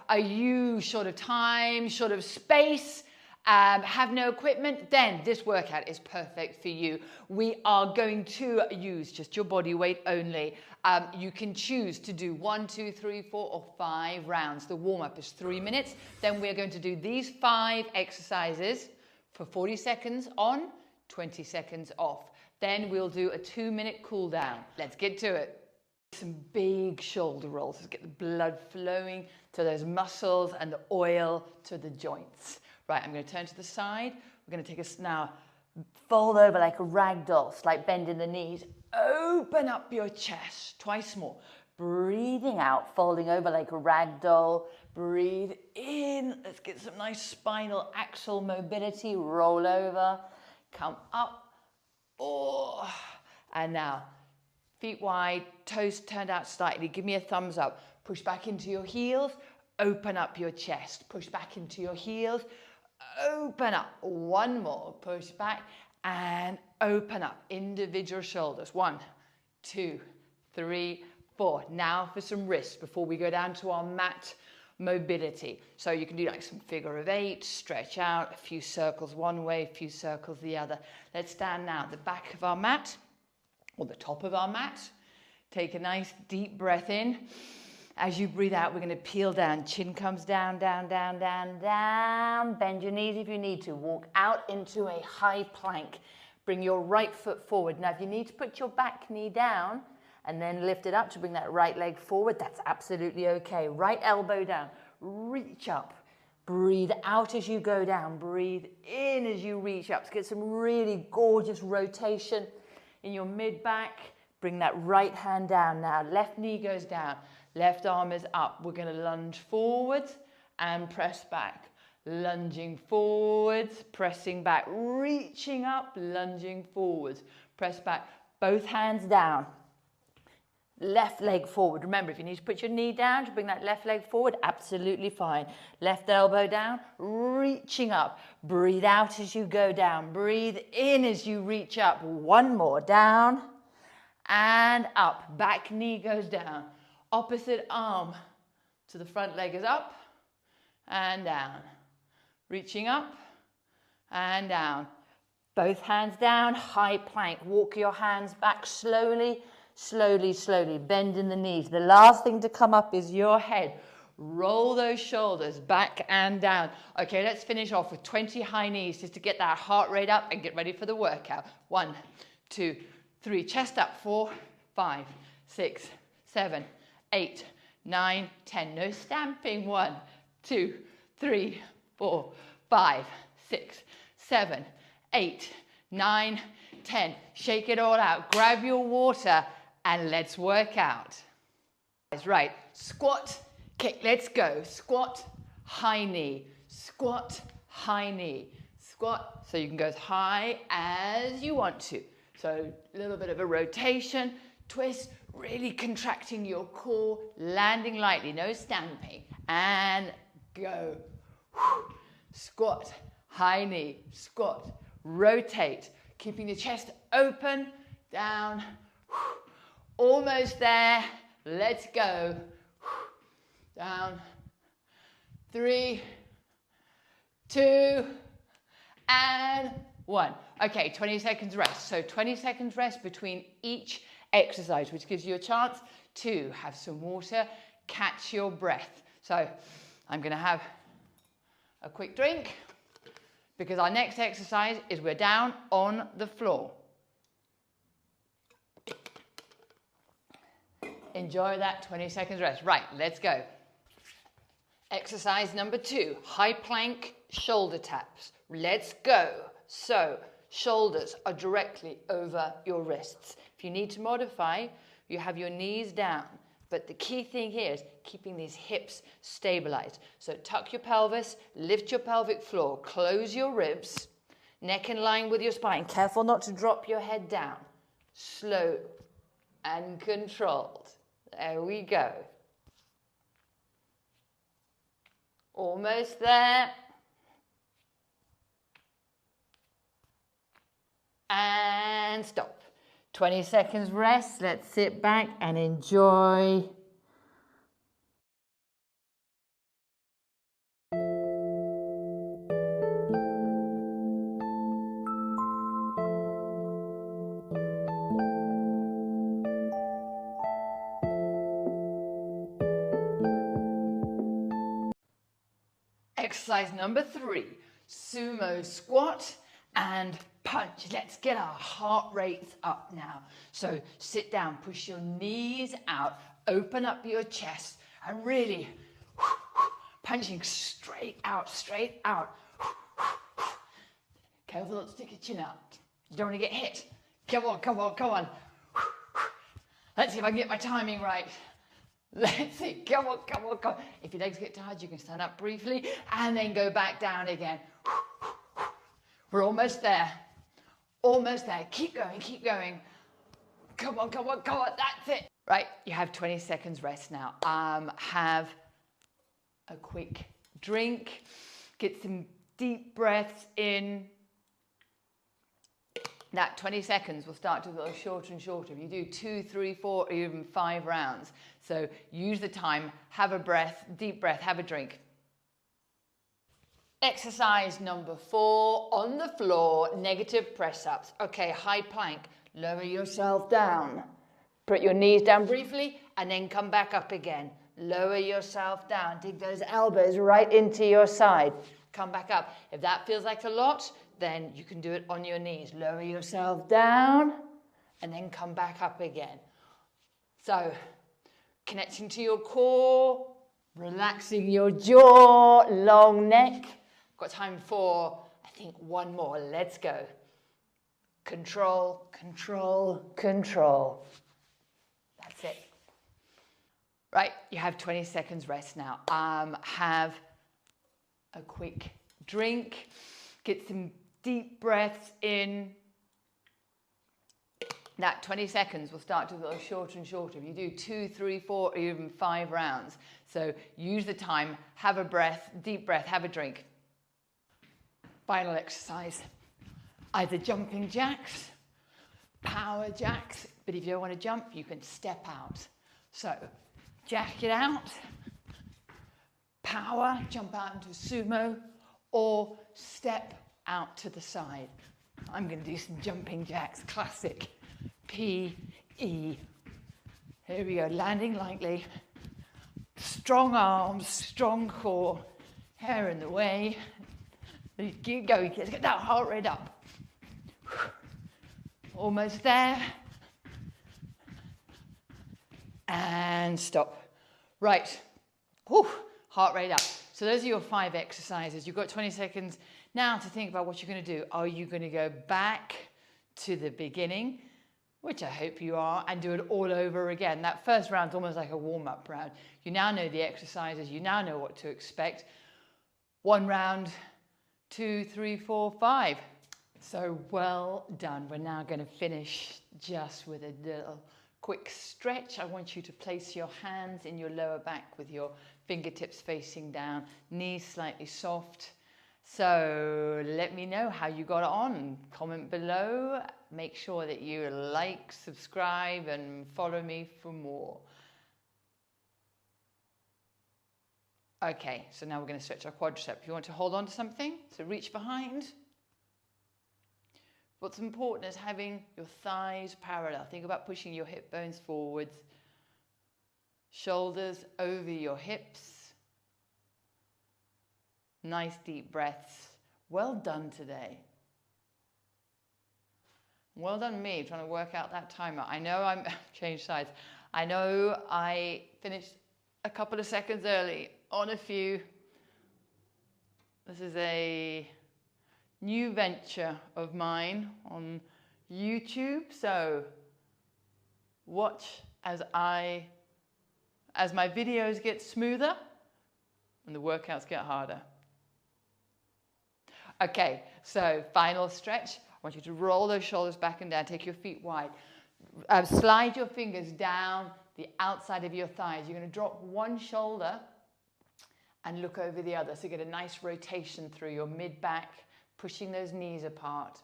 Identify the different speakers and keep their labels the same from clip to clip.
Speaker 1: Are you short of time, short of space, have no equipment? Then this workout is perfect for you. We are going to use just your body weight only. You can choose to do 1, 2, 3, 4, or 5 rounds. The warm-up is 3 minutes. Then we're going to do these 5 exercises for 40 seconds on, 20 seconds off. Then we'll do a 2-minute cool down. Let's get to it. Some big shoulder rolls to get the blood flowing to those muscles and the oil to the joints. Right, I'm going to turn to the side. We're going to take us now, fold over like a rag doll, slight bend in the knees. Open up your chest, twice more. Breathing out, folding over like a rag doll. Breathe in. Let's get some nice spinal axial mobility. Roll over, come up. Oh, and now feet wide, toes turned out slightly. Give me a thumbs up. Push back into your heels. Open up your chest. Push back into your heels. Open up. One more. Push back and open up. Individual shoulders. 1, 2, 3, 4. Now for some wrists before we go down to our mat mobility. So you can do like some figure of 8, stretch out, a few circles one way, a few circles the other. Let's stand now at the back of our mat or the top of our mat. Take a nice deep breath in. As you breathe out, we're going to peel down. Chin comes down, down, down, down, down. Bend your knees if you need to. Walk out into a high plank. Bring your right foot forward. Now, if you need to put your back knee down and then lift it up to bring that right leg forward, that's absolutely okay. Right elbow down. Reach up. Breathe out as you go down. Breathe in as you reach up. To get some really gorgeous rotation in your mid-back. Bring that right hand down now. Left knee goes down. Left arm is up. We're going to lunge forwards and press back. Lunging forwards, pressing back. Reaching up, lunging forwards. Press back. Both hands down. Left leg forward. Remember, if you need to put your knee down to bring that left leg forward, absolutely fine. Left elbow down, reaching up. Breathe out as you go down. Breathe in as you reach up. One more. Down and up. Back knee goes down. Opposite arm to the front leg is up and down. Reaching up and down. Both hands down, high plank. Walk your hands back slowly, slowly, slowly. Bend in the knees. The last thing to come up is your head. Roll those shoulders back and down. Okay, let's finish off with 20 high knees just to get that heart rate up and get ready for the workout. 1, 2, 3. Chest up. 4, 5, 6, 7, 8, 9, 10. No stamping. 1, 2, 3, 4, 5, 6, 7, 8, 9, 10. Shake it all out. Grab your water and let's work out. Right. Squat, kick. Let's go. Squat, high knee. Squat, high knee. Squat. So you can go as high as you want to. So a little bit of a rotation. Twist. Really contracting your core. Landing lightly. No stamping. And go. Squat, high knee. Squat. Rotate. Keeping the chest open. Down. Almost there. Let's go. Down. 3, 2, and 1. Okay, 20 seconds rest. So 20 seconds rest between each exercise, which gives you a chance to have some water, catch your breath. So I'm going to have a quick drink because our next exercise is we're down on the floor. Enjoy that 20 seconds rest. Right, let's go. Exercise number 2, high plank shoulder taps. Let's go. So shoulders are directly over your wrists. If you need to modify, you have your knees down. But the key thing here is keeping these hips stabilized. So tuck your pelvis, lift your pelvic floor, close your ribs, neck in line with your spine. Careful not to drop your head down. Slow and controlled. There we go. Almost there. And stop. 20 seconds rest. Let's sit back and enjoy Exercise number 3, sumo squat and punch. Let's get our heart rates up now. So sit down, push your knees out, open up your chest, and really punching straight out, straight out. Careful not to stick your chin out. You don't want to get hit. Come on, come on, come on. Let's see if I can get my timing right. Let's see, come on, come on, come on. If your legs get tired, you can stand up briefly and then go back down again. We're almost there. Almost there. Keep going, keep going. Come on, come on, come on. That's it. Right, you have 20 seconds rest now. Have a quick drink. Get some deep breaths in. That 20 seconds will start to go shorter and shorter. If you do 2, 3, 4, or even 5 rounds. So use the time, have a breath, deep breath, have a drink. Exercise number 4, on the floor, negative press-ups. Okay, high plank, lower yourself down. Put your knees down briefly and then come back up again. Lower yourself down, dig those elbows right into your side. Come back up. If that feels like a lot, then you can do it on your knees. Lower yourself down and then come back up again. So, connecting to your core, relaxing your jaw, long neck. Got time for, I think, one more. Let's go. Control, control, control. That's it. Right, you have 20 seconds rest now. Have a quick drink. Get some deep breaths in. That 20 seconds will start to go shorter and shorter. If you do 2, 3, 4, or even 5 rounds. So use the time, have a breath, deep breath, have a drink. Final exercise. Either jumping jacks, power jacks, but if you don't want to jump, you can step out. So jack it out, power, jump out into sumo, or step out to the side. I'm going to do some jumping jacks, classic. P-E. Here we go, landing lightly. Strong arms, strong core, hair in the way. Keep going, let's get that heart rate up. Almost there. And stop. Right. Whew. Heart rate up. So those are your 5 exercises. You've got 20 seconds now to think about what you're going to do. Are you going to go back to the beginning, which I hope you are, and do it all over again? That first round's almost like a warm-up round. You now know the exercises. You now know what to expect. 1 round, 2, 3, 4, 5. So well done. We're now going to finish just with a little quick stretch. I want you to place your hands in your lower back with your fingertips facing down, knees slightly soft. So let me know how you got on. Comment below. Make sure that you like, subscribe, and follow me for more. Okay, so now we're going to stretch our quadricep. You want to hold on to something? So reach behind. What's important is having your thighs parallel. Think about pushing your hip bones forwards. Shoulders over your hips. Nice deep breaths. Well done today. Well done me, trying to work out that timer. I know I'm changed sides. I know I finished a couple of seconds early on a few. This is a new venture of mine on YouTube. So watch as my videos get smoother and the workouts get harder. Okay, so final stretch. I want you to roll those shoulders back and down. Take your feet wide. Slide your fingers down the outside of your thighs. You're going to drop one shoulder and look over the other. So get a nice rotation through your mid-back, pushing those knees apart.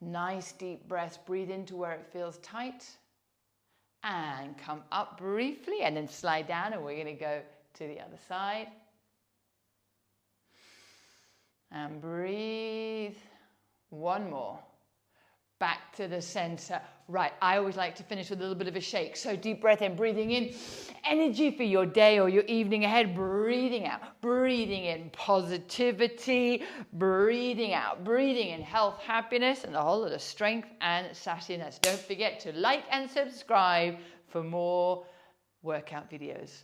Speaker 1: Nice deep breaths. Breathe into where it feels tight. And come up briefly and then slide down, and we're going to go to the other side. And breathe. One more. Back back to the center. Right, I always like to finish with a little bit of a shake. So deep breath in, breathing in, energy for your day or your evening ahead. Breathing out, breathing in positivity, breathing out, breathing in health, happiness, and a whole lot of strength and sassiness. Don't forget to like and subscribe for more workout videos.